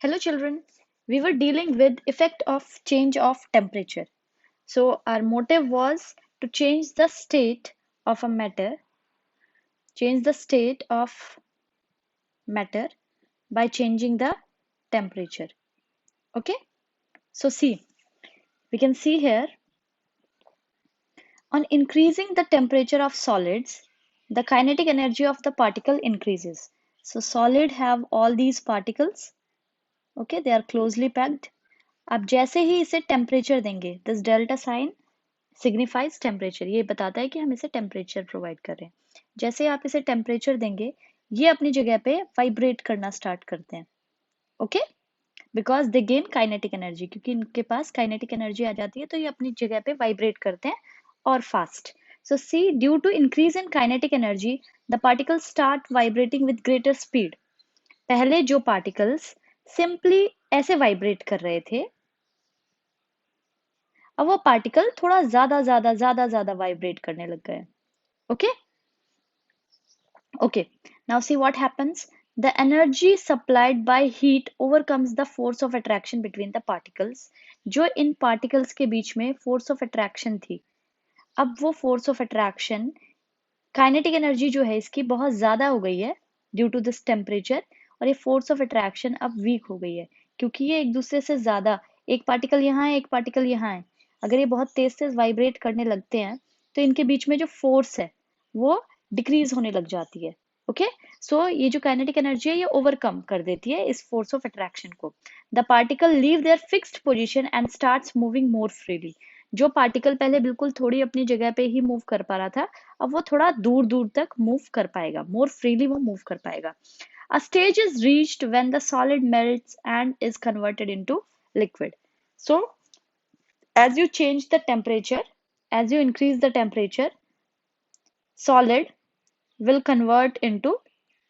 Hello children, we were dealing with effect of change of temperature. So our motive was to change the state of a matter, change the state of matter by changing the temperature. Okay, so see, we can see here on increasing the temperature of solids, the kinetic energy of the particle increases. So solid have all these particles, okay, they are closely packed. आप जैसे ही इसे temperature देंगे this delta sign signifies temperature, ये बताता है कि हम इसे टेम्परेचर प्रोवाइड कर रहे हैं। जैसे आप इसे टेम्परेचर देंगे ये अपनी जगह पे वाइब्रेट करना स्टार्ट करते हैं, okay, because they gain kinetic energy, क्योंकि इनके पास काइनेटिक एनर्जी आ जाती है तो ये अपनी जगह पे वाइब्रेट करते हैं और fast. So see, due to increase in kinetic energy the particles start vibrating with greater speed. पहले जो पार्टिकल्स सिंपली ऐसे वाइब्रेट कर रहे थे, अब वो पार्टिकल थोड़ा ज्यादा वाइब्रेट करने लग गए। Okay okay, now see what happens, the energy supplied by heat overcomes the force of attraction between the particles. जो इन पार्टिकल्स के बीच में फोर्स ऑफ अट्रैक्शन थी, अब वो force of attraction, kinetic energy जो है इसकी बहुत ज्यादा हो गई है ड्यू टू दिस टेम्परेचर, और ये फोर्स ऑफ अट्रैक्शन अब वीक हो गई है क्योंकि ये एक दूसरे से ज्यादा, एक पार्टिकल यहाँ है एक पार्टिकल यहाँ है, अगर ये बहुत तेज से वाइब्रेट करने लगते हैं तो इनके बीच में जो फोर्स है वो डिक्रीज होने लग जाती है। ओके, सो ये जो काइनेटिक एनर्जी है ये ओवरकम कर देती है इस फोर्स ऑफ अट्रैक्शन को। The particle leave their fixed position and starts moving more freely. जो पार्टिकल पहले बिल्कुल थोड़ी अपनी जगह पे ही मूव कर पा रहा था, अब वो थोड़ा दूर दूर तक मूव कर पाएगा, मोर फ्रीली वो मूव कर पाएगा। A stage is reached when the solid melts and is converted into liquid. So as you change the temperature, as you increase the temperature, solid will convert into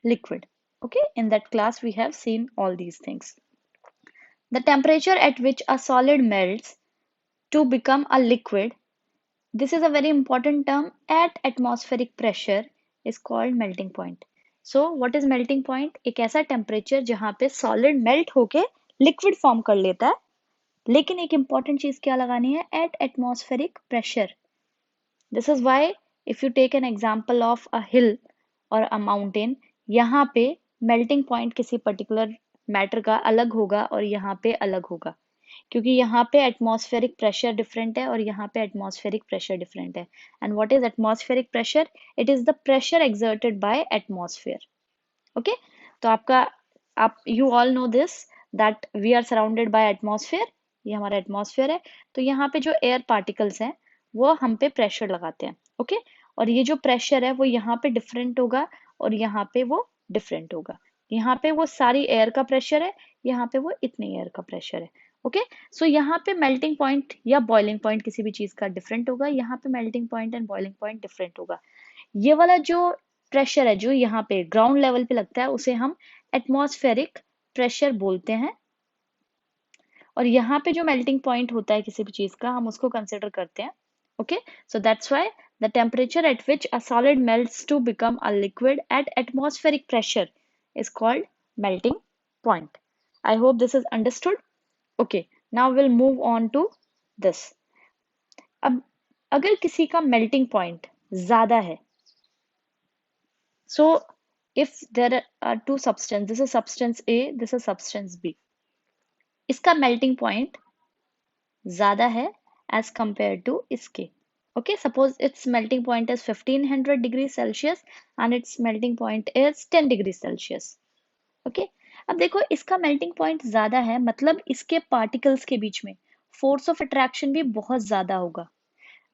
liquid. Okay, in that class we have seen all these things. The temperature at which a solid melts to become a liquid, this is a very important term, at atmospheric pressure is called melting point. So what is melting point? एक ऐसा temperature जहाँ पे solid melt होके liquid form कर लेता है, लेकिन एक इंपॉर्टेंट चीज क्या लगानी है, at atmospheric pressure. This is why if you take an example of a hill और अ माउंटेन, यहाँ पे मेल्टिंग पॉइंट किसी पर्टिकुलर मैटर का अलग होगा और यहाँ पे अलग होगा, क्योंकि यहाँ पे एटमॉस्फेरिक प्रेशर डिफरेंट है और यहाँ पे एटमॉस्फेरिक प्रेशर डिफरेंट है। And what is atmospheric pressure? It is the pressure exerted by atmosphere. Okay, तो आपका, आप you all know this that we are surrounded by atmosphere, ये हमारा एटमॉस्फेयर है, तो यहाँ पे जो एयर पार्टिकल्स हैं वो हम पे प्रेशर लगाते हैं। ओके, और ये जो प्रेशर है वो यहाँ पे डिफरेंट होगा और यहाँ पे वो डिफरेंट होगा। यहाँ पे वो सारी एयर का प्रेशर है, यहाँ पे वो इतनी एयर का प्रेशर है। ओके, सो यहाँ पे मेल्टिंग पॉइंट या बॉइलिंग पॉइंट किसी भी चीज का डिफरेंट होगा, यहाँ पे melting point and boiling point different होगा। ये वाला जो प्रेशर है जो यहाँ पे ग्राउंड लेवल पे लगता है उसे हम एटमॉस्फेरिक प्रेशर बोलते हैं, और यहाँ पे जो मेल्टिंग पॉइंट होता है किसी भी चीज का हम उसको कंसिडर करते हैं। Okay, so that's why the temperature at which a solid melts to become a liquid at atmospheric pressure is called melting point. I hope this is understood. Okay, now we'll move on to this. अब अगर किसी का melting point ज्यादा है, so if there are two substances, this is substance A, this is substance B, इसका melting point ज्यादा है as compared to इसके। Okay, suppose its melting point is 1500 degrees Celsius and its melting point is 10 degrees Celsius. Okay, अब देखो इसका melting point ज्यादा है, मतलब इसके पार्टिकल्स के बीच में फोर्स ऑफ अट्रैक्शन भी बहुत ज्यादा होगा।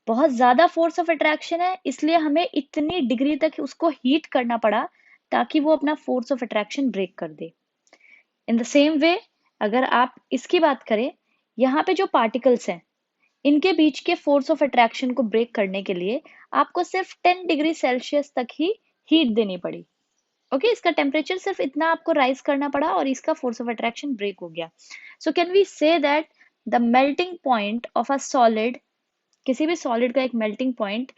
बहुत ज्यादा फोर्स ऑफ अट्रैक्शन है इसलिए हमें इतनी डिग्री तक उसको हीट करना पड़ा ताकि वो अपना फोर्स ऑफ अट्रैक्शन ब्रेक कर दे। इन द सेम वे अगर आप इसकी बात करें, यहाँ पे जो पार्टिकल्स हैं इनके बीच के फोर्स ऑफ अट्रैक्शन को ब्रेक करने के लिए आपको सिर्फ 10 डिग्री सेल्सियस तक ही हीट देनी पड़ी। ओके, इसका टेम्परेचर सिर्फ इतना आपको राइज करना पड़ा और इसका फोर्स ऑफ अट्रैक्शन ब्रेक हो गया। So can we say that the melting point of a solid, किसी भी सॉलिड का एक मेल्टिंग पॉइंट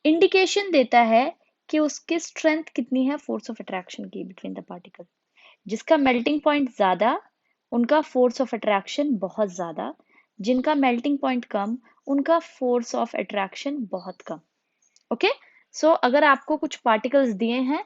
इंडिकेशन देता है कि उसकी स्ट्रेंथ कितनी है फोर्स ऑफ अट्रैक्शन की बिटवीन द पार्टिकल। जिसका मेल्टिंग पॉइंट ज्यादा उनका फोर्स ऑफ अट्रैक्शन बहुत ज्यादा, जिनका मेल्टिंग पॉइंट कम, उनका फोर्स ऑफ अट्रैक्शन बहुत कम। ओके, सो अगर आपको कुछ पार्टिकल्स दिए हैं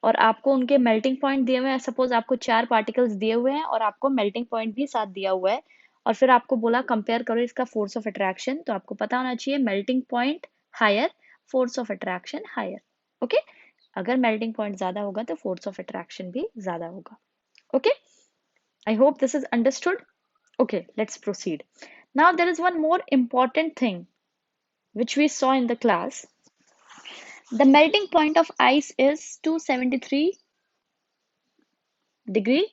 और आपको उनके मेल्टिंग पॉइंट दिए हुए हैं, सपोज आपको 4 पार्टिकल्स दिए हुए हैं और आपको मेल्टिंग पॉइंट भी साथ दिया हुआ है, और फिर आपको बोला कंपेयर करो इसका फोर्स ऑफ अट्रैक्शन, तो आपको पता होना चाहिए melting point higher, force of attraction higher. Okay, अगर मेल्टिंग पॉइंट ज्यादा होगा तो फोर्स ऑफ अट्रैक्शन भी ज्यादा होगा। Okay, I hope this is understood. Okay, let's proceed. Now there is one more important thing which we saw in the class. The melting point of ice is 273 degree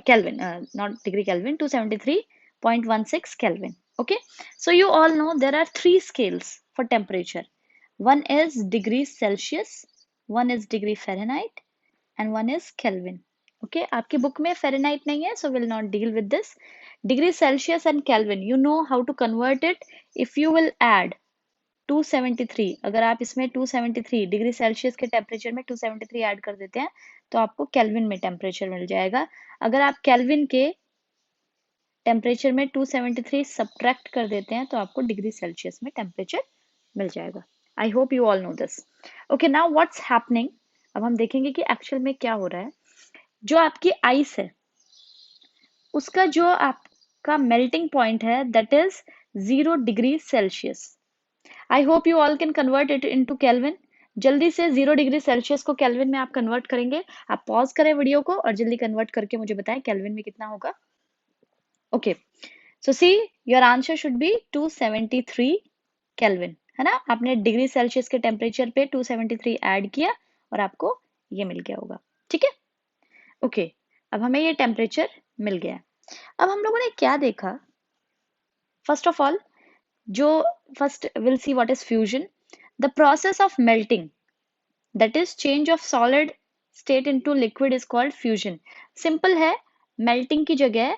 Kelvin, not degree Kelvin, 273.16 Kelvin. Okay, so you all know there are 3 scales for temperature. One is degrees Celsius, one is degree Fahrenheit, and one is Kelvin. Okay, आपकी book में Fahrenheit नहीं है, so we'll not deal with this. Degree Celsius and Kelvin, you know how to convert it. If you will add 273, अगर आप इसमें 273 degree Celsius के temperature में 273 add कर देते हैं तो आपको केल्विन में टेम्परेचर मिल जाएगा। अगर आप केल्विन के टेम्परेचर में 273 सब्ट्रैक्ट कर देते हैं तो आपको डिग्री सेल्सियस में टेम्परेचर मिल जाएगा। I hope you all know this. Okay, now what's happening, अब हम देखेंगे कि एक्चुअल में क्या हो रहा है। जो आपकी आइस है उसका जो आपका मेल्टिंग पॉइंट है that is 0 degree Celsius. I hope you all can convert it into kelvin. जल्दी से 0 डिग्री सेल्सियस को केल्विन में आप कन्वर्ट करेंगे। आप पॉज करें वीडियो को और जल्दी कन्वर्ट करके मुझे बताएं केल्विन में कितना होगा। Okay, so see your answer should be 273 kelvin, है ना। आपने डिग्री सेल्सियस के टेम्परेचर पे 273 ऐड किया और आपको ये मिल गया होगा। ठीक है, ओके, अब हमें ये टेम्परेचर मिल गया। अब हम लोगों ने क्या देखा, फर्स्ट ऑफ ऑल जो first will see what is fusion. The process of melting, that is change of solid state into liquid is called fusion. Simple है, melting की जगह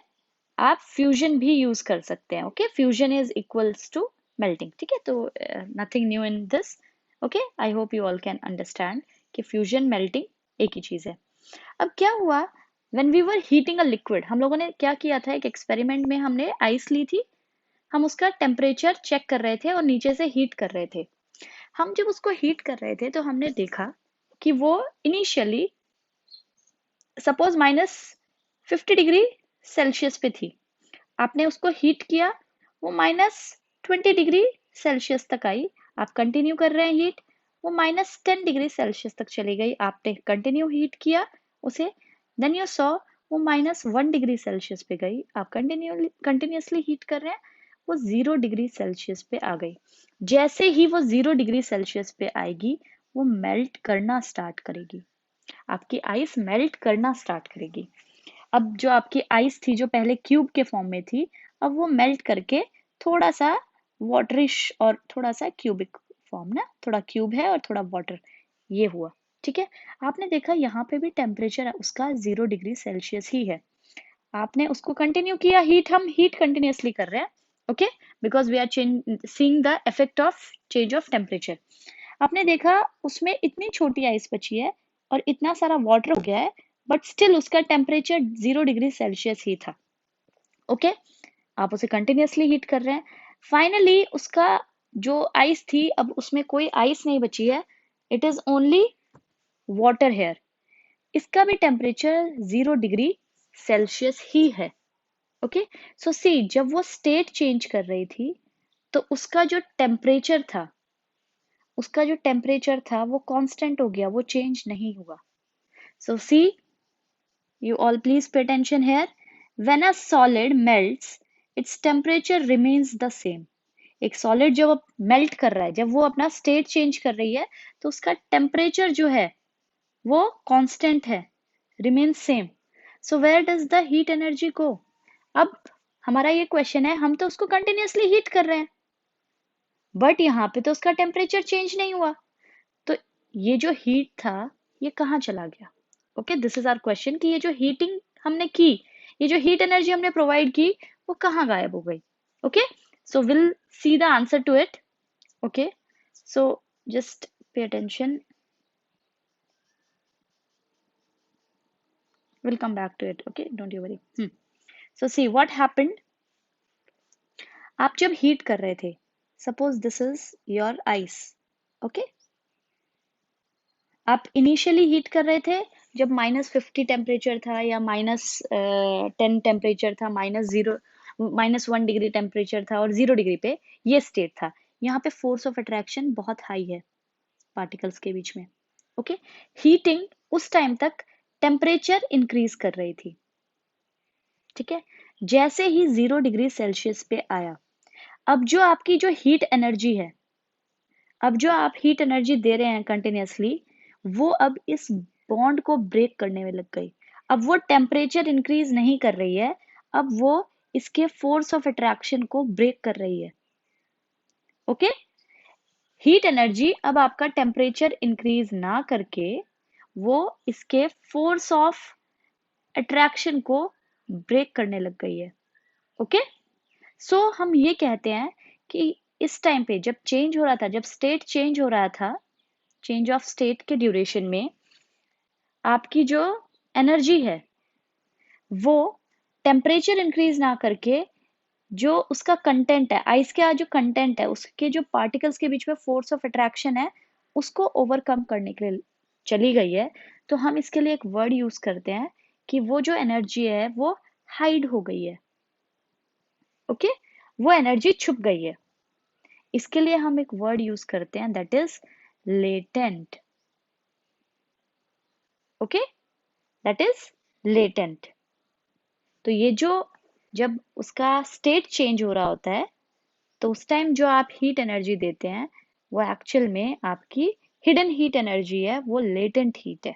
आप fusion भी यूज कर सकते हैं। Okay, fusion is equals to melting। ठीक है, तो nothing new in this. Okay, I hope you all can understand कि fusion melting एक ही चीज है। अब क्या हुआ, when we were heating a liquid, हम लोगों ने क्या किया था, एक एक्सपेरिमेंट में हमने आइस ली थी, हम उसका टेम्परेचर चेक कर रहे थे और नीचे से हीट कर रहे थे। हम जब उसको हीट कर रहे थे तो हमने देखा कि वो इनिशियली सपोज -50 डिग्री सेल्सियस पे थी। आपने उसको हीट किया, वो -20 डिग्री सेल्सियस तक आई। आप कंटिन्यू कर रहे हैं हीट, वो -10 डिग्री सेल्सियस तक चली गई। आपने कंटिन्यू हीट किया उसे, देन यू सॉ वो -1 डिग्री सेल्सियस पे गई। आप कंटिन्यूसली हीट कर रहे हैं, वो 0 डिग्री सेल्सियस पे आ गई। जैसे ही वो 0 डिग्री सेल्सियस पे आएगी वो मेल्ट करना स्टार्ट करेगी, आपकी आइस मेल्ट करना स्टार्ट करेगी। अब जो आपकी आइस थी जो पहले क्यूब के फॉर्म में थी, अब वो मेल्ट करके थोड़ा सा वाटरिश और थोड़ा सा क्यूबिक फॉर्म, ना थोड़ा क्यूब है और थोड़ा वाटर, ये हुआ। ठीक है, आपने देखा यहाँ पे भी टेम्परेचर उसका 0 डिग्री सेल्सियस ही है। आपने उसको कंटिन्यू किया हीट, हम हीट कंटिन्यूसली कर रहे हैं। Okay, because we are seeing the effect of change of temperature. आपने देखा उसमें इतनी छोटी आइस बची है और इतना सारा वाटर हो गया है, बट स्टिल उसका टेम्परेचर 0 डिग्री सेल्सियस ही था। ओके, आप उसे कंटिन्यूसली हीट कर रहे हैं। फाइनली उसका जो आइस थी, अब उसमें कोई आइस नहीं बची है, it is only water hair. इसका भी टेम्परेचर 0 डिग्री सेल्सियस ही है। ओके, सो सी जब वो स्टेट चेंज कर रही थी तो उसका जो टेम्परेचर था वो कांस्टेंट हो गया, वो चेंज नहीं हुआ। सो सी, you all please pay attention here. When a solid melts, its temperature remains the same. एक सॉलिड जब मेल्ट कर रहा है, जब वो अपना स्टेट चेंज कर रही है, तो उसका टेम्परेचर जो है वो कांस्टेंट है, remain same. So where does the heat energy go. अब हमारा ये क्वेश्चन है, हम तो उसको कंटिन्यूसली हीट कर रहे हैं, बट यहाँ पे तो उसका टेम्परेचर चेंज नहीं हुआ, तो ये जो हीट था ये कहाँ चला गया। Okay, this is our question कि ये जो हीटिंग हमने की, ये जो हीट एनर्जी हमने प्रोवाइड की, वो कहाँ गायब हो गई। Okay, so will see the answer to it. Okay, so just pay attention. We'll come back to it. Okay, don't you worry. So see what happened. आप जब हीट कर रहे थे, suppose this is your eyes, okay, आप initially heat कर रहे थे जब -50 टेम्परेचर था या -10 टेम्परेचर था, -1 डिग्री टेम्परेचर था और 0 डिग्री पे ये स्टेट था। यहाँ पे फोर्स ऑफ अट्रैक्शन बहुत हाई है पार्टिकल्स के बीच में। ओके, हीटिंग उस टाइम तक टेम्परेचर इंक्रीज कर रही थी। ठीक है, जैसे ही 0 डिग्री सेल्सियस पे आया, अब जो आपकी जो हीट एनर्जी है, अब जो आप हीट एनर्जी दे रहे हैं कंटिन्यूसली, वो अब इस बॉन्ड को ब्रेक करने में लग गई। अब वो टेम्परेचर इंक्रीज नहीं कर रही है, अब वो इसके फोर्स ऑफ अट्रैक्शन को ब्रेक कर रही है। ओके, हीट एनर्जी अब आपका टेम्परेचर इंक्रीज ना करके वो इसके फोर्स ऑफ अट्रैक्शन को ब्रेक करने लग गई है। ओके, सो हम ये कहते हैं कि इस टाइम पे जब चेंज हो रहा था, जब स्टेट चेंज हो रहा था, चेंज ऑफ स्टेट के ड्यूरेशन में आपकी जो एनर्जी है वो टेम्परेचर इंक्रीज ना करके जो उसका कंटेंट है, आइस का जो कंटेंट है, उसके जो पार्टिकल्स के बीच में फोर्स ऑफ अट्रैक्शन है, उसको ओवरकम करने के लिए चली गई है। तो हम इसके लिए एक वर्ड यूज करते हैं कि वो जो एनर्जी है वो हाइड हो गई है। ओके, वो एनर्जी छुप गई है। इसके लिए हम एक वर्ड यूज करते हैं, that is latent. Okay, that is latent. तो ये जो जब उसका स्टेट चेंज हो रहा होता है, तो उस टाइम जो आप हीट एनर्जी देते हैं वो एक्चुअल में आपकी हिडन हीट एनर्जी है, वो लेटेंट हीट है।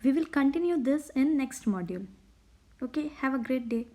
We will continue this in next module. Okay, have a great day.